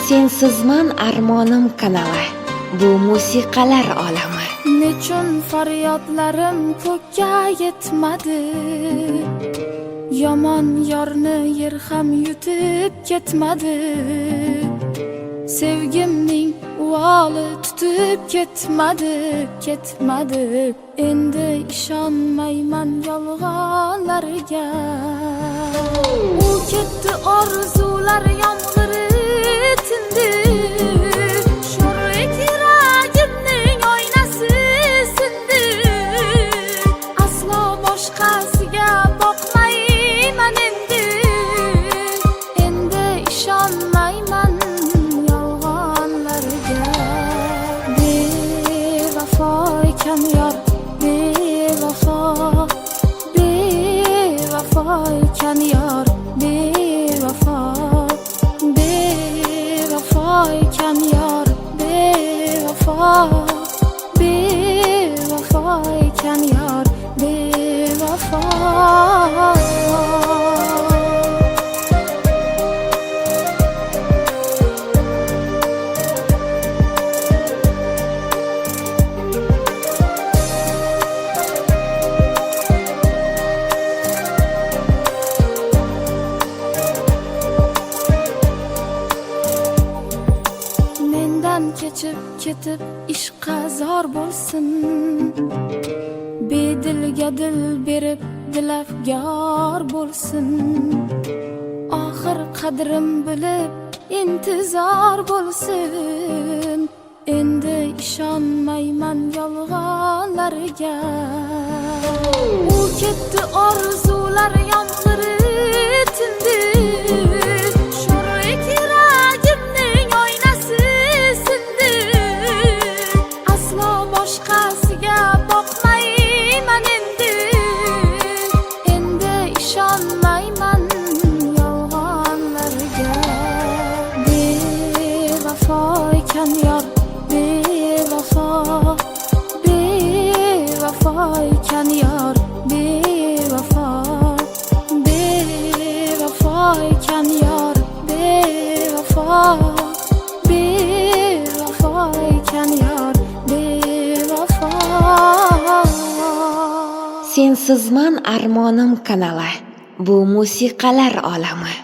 Sensizman armonim kanali. Bu musiqalar olami. Nechun faryodlarim ko'kka yetmadi. Yomon yorni yer ham yutib ketmadi. Sevgimning uvoli tutib ketmadi. Endi ishonmayman yolg'onlarga. U ketdi, orzular yomg'iri tindi. Sho'rlik yuragimning oynasi sindi. Aslo boshqasiga boqmayman endi. Endi ishonmayman yolg'onlarga. Bevafo ekan yor, bevafo ekan yor, bevafo ekan yor, bevafo ekan yor, bevafo. Kechib ketib ishqa zor bo'lsin. Bedilga dil berib dilafgor bo'lsin. Oxir qadrim bilib intizor bo'lsin. Endi ishonmayman yolg'onlarga. U ketdi, orzular yomg'iri tindi. Sho'rlik yuragimning oynasi sindi. Aslo boshqasiga boqmayman endi. Endi ishonmayman yolg'onlarga. Bevafo ekan yor, bevafo ekan yor, bevafo ekan yor, bevafo ekan yor, bevafo. Sensizman armonim kanali. Bu musiqalar olami.